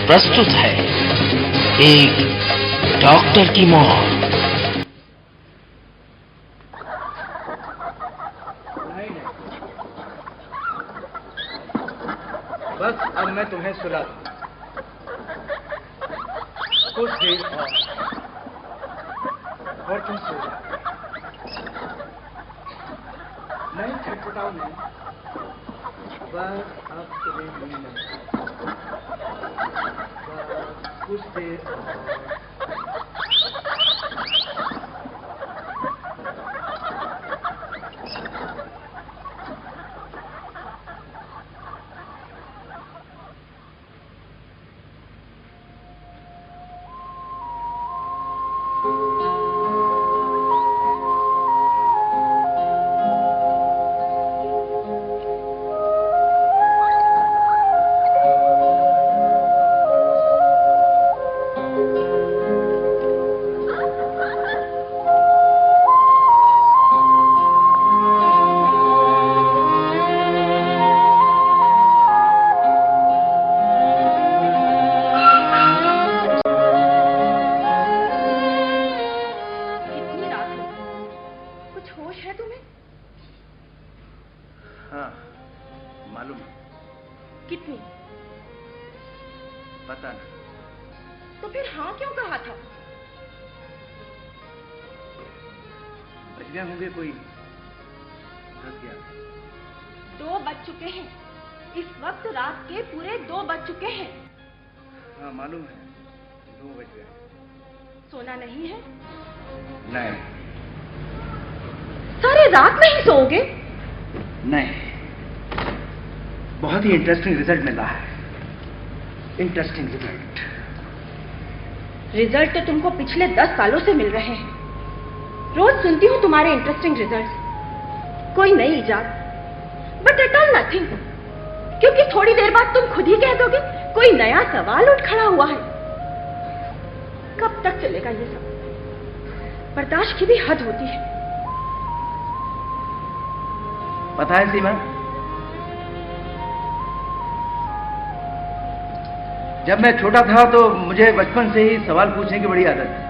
प्रस्तुत है एक डॉक्टर की मौत। बस अब मैं तुम्हें सुला कुछ देर और तुम सो जाओ। नहीं छटपटाओ नहीं, बस अब तुम्हें नींद नहीं। बस कुछ देर कितनी? पता नहीं। तो फिर हाँ क्यों कहा था? बच गए होंगे, कोई फंस गया। 2 बज चुके हैं। इस वक्त रात के पूरे 2 बज चुके हैं। हाँ मालूम है, 2 बज गए। सोना नहीं है? नहीं। सारी रात नहीं सोओगे? नहीं। बहुत ही इंटरेस्टिंग रिजल्ट मिला है। Interesting result. रिजल्ट तो तुमको पिछले 10 सालों से मिल रहे हैं। रोज सुनती हूँ तुम्हारे इंटरेस्टिंग रिजल्ट्स। कोई नई इजाद, बट एट ऑल नथिंग, क्योंकि थोड़ी देर बाद तुम खुद ही कह दोगे कोई नया सवाल उठ खड़ा हुआ है। कब तक चलेगा ये सब? बर्दाश्त की भी हद होती है। पता है सीमा, जब मैं छोटा था तो मुझे बचपन से ही सवाल पूछने की बड़ी आदत थी।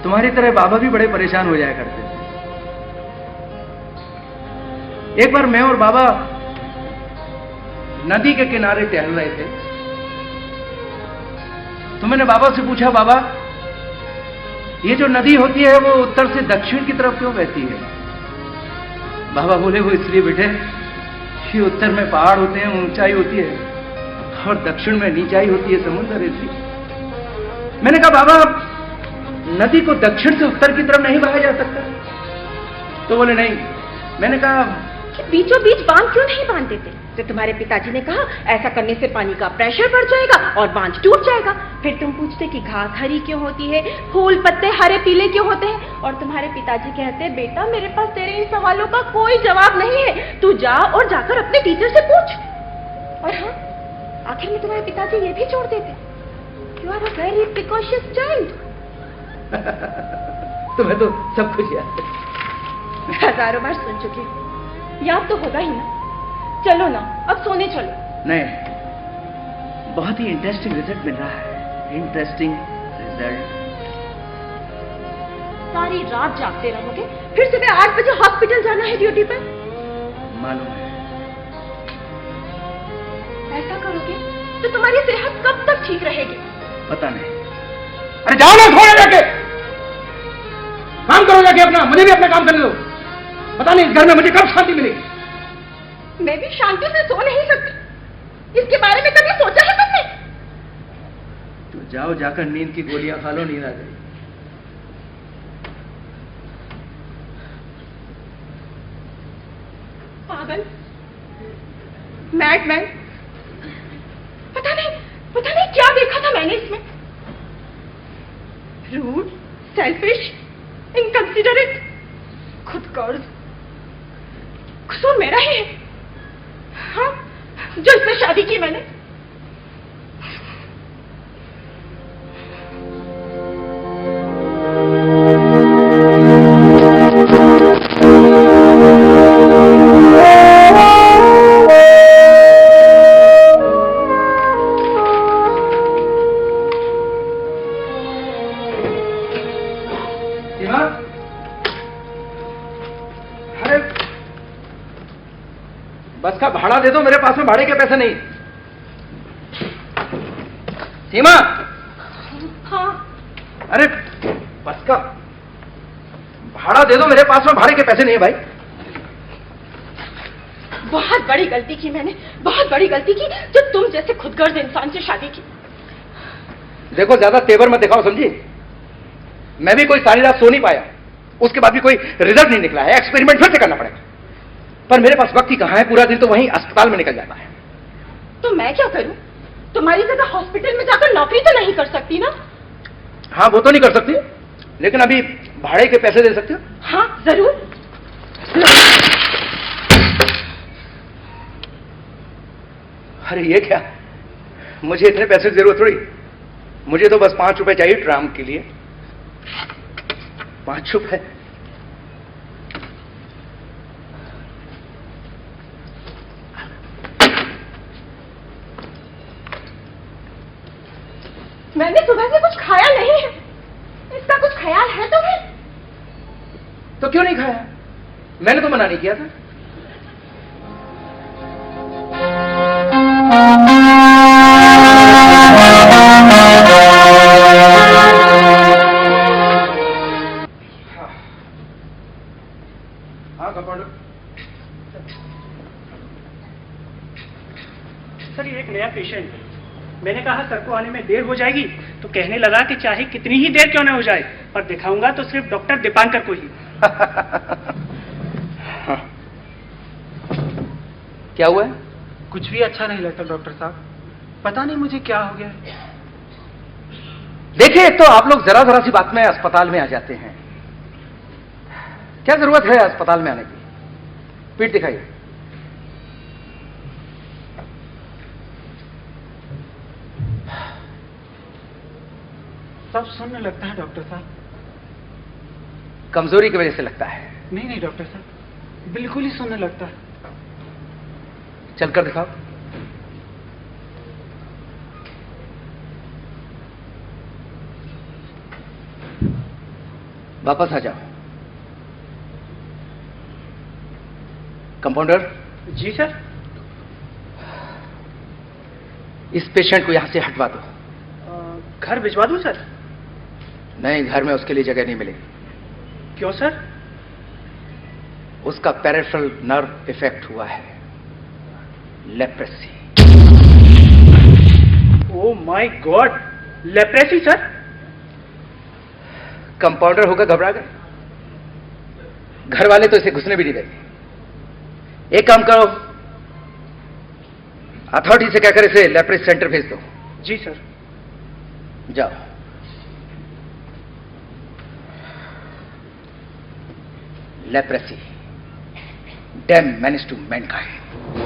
तुम्हारी तरह बाबा भी बड़े परेशान हो जाया करते थे। एक बार मैं और बाबा नदी के किनारे टहल रहे थे, तो मैंने बाबा से पूछा, बाबा ये जो नदी होती है वो उत्तर से दक्षिण की तरफ क्यों बहती है? बाबा बोले, वो इसलिए बेटे कि उत्तर में पहाड़ होते हैं, ऊंचाई होती है, और दक्षिण में नीचाई होती है, समुद्र रेती। मैंने कहा, बाबा नदी को दक्षिण से उत्तर की तरफ नहीं बहाया जा सकता? तो बोले नहीं। मैंने कहा कि बीचों बीच बांध क्यों नहीं बांध देते? तो तुम्हारे पिताजी ने कहा ऐसा करने से पानी का प्रेशर बढ़ जाएगा और बांध टूट जाएगा। फिर तुम पूछते कि घास हरी क्यों होती है, फूल पत्ते हरे पीले क्यों होते हैं, और तुम्हारे पिताजी कहते, बेटा मेरे पास तेरे इन सवालों का कोई जवाब नहीं है, तू जा और जाकर अपने टीचर से पूछ। और हाँ, आखिर में तुम्हारे पिताजी ये भी जोड़ देते, you are a very precocious child. तुम्हें तो सब कुछ याद है। हजारों बार सुन चुकी हूँ, याद तो होगा ही ना। चलो ना, अब सोने चलो। नहीं, बहुत ही इंटरेस्टिंग रिजल्ट मिल रहा है। Interesting result. सारी रात जागते रहोगे, फिर सुबह 8 बजे हॉस्पिटल जाना है ड्यूटी पर। मालूम है। ऐसा करोगे तो तुम्हारी सेहत कब तक ठीक रहेगी? पता नहीं। अरे जाओ ना, थोड़ा जाके काम करो, जाके अपना, मुझे भी अपना काम करने दो। पता नहीं इस घर में मुझे कब शांति मिलेगी। मैं भी शांति से सो नहीं सकती। इसके बारे में कभी सोचा है तुमने? तो जाओ, जाकर नींद की गोलियां खा लो, नींद आ जाएगी। पागल, मैडमैन, पता नहीं क्या देखा था मैंने इसमें। रूड, सेल्फिश, इनकंसिडरेट, खुदगर्ज। कसूर मेरा ही है, हाँ, जो इसमें शादी की मैंने। बस का भाड़ा दे दो, मेरे पास में भाड़े के पैसे नहीं। सीमा। हाँ। अरे बस का भाड़ा दे दो, मेरे पास में भाड़े के पैसे नहीं है भाई। बहुत बड़ी गलती की मैंने, बहुत बड़ी गलती की, जो तुम जैसे खुदगर्ज इंसान से शादी की। देखो ज्यादा तेवर मत दिखाओ, समझी? मैं भी कोई सारी रात सो नहीं पाया, उसके बाद भी कोई रिजल्ट नहीं निकला है, एक्सपेरिमेंट फिर से करना पड़ेगा। पर मेरे पास वक्त ही कहां है, पूरा दिन तो वहीं अस्पताल में निकल जाता है। तो मैं क्या करूं? तुम्हारी जगह हॉस्पिटल में जाकर नौकरी तो नहीं कर सकती ना? हाँ वो तो नहीं कर सकती, लेकिन अभी भाड़े के पैसे दे सकते हो? हाँ जरूर। अरे ये क्या, मुझे इतने पैसे की जरूरत थोड़ी, मुझे तो बस 5 रुपए चाहिए ट्राम के लिए। 5 रुपए? मैंने सुबह से कुछ खाया नहीं है, इसका कुछ ख्याल है तुम्हें? तो क्यों नहीं खाया? मैंने तो मना नहीं किया था। हाँ कंपाउंडर। सर ये एक नया पेशेंट है। मैंने कहा सर को आने में देर हो जाएगी, तो कहने लगा कि चाहे कितनी ही देर क्यों ना हो जाए, पर दिखाऊंगा तो सिर्फ डॉक्टर दीपांकर को ही। क्या हुआ है? कुछ भी अच्छा नहीं लगता डॉक्टर साहब, पता नहीं मुझे क्या हो गया है। देखिए, एक तो आप लोग जरा जरा सी बात में अस्पताल में आ जाते हैं। क्या जरूरत है अस्पताल में आने की? पीठ दिखाइए। सब सुनने लगता है डॉक्टर साहब। कमजोरी की वजह से लगता है। नहीं नहीं डॉक्टर साहब, बिल्कुल ही सुनने लगता है। चलकर दिखाओ। वापस आ जाओ। कंपाउंडर। जी सर। इस पेशेंट को यहां से हटवा दो। घर भिजवा दूं सर? नहीं, घर में उसके लिए जगह नहीं मिलेगी। क्यों सर? उसका पेरिफेरल नर्व इफेक्ट हुआ है, leprosy. Oh my God, leprosy sir? Compounder होकर घबरा गए। घर वाले तो इसे घुसने भी नहीं देंगे। एक काम करो, अथॉरिटी से कहकर इसे लेप्रेसी सेंटर भेज दो। जी सर। जाओ। Leprosy, damn menace to Mankind.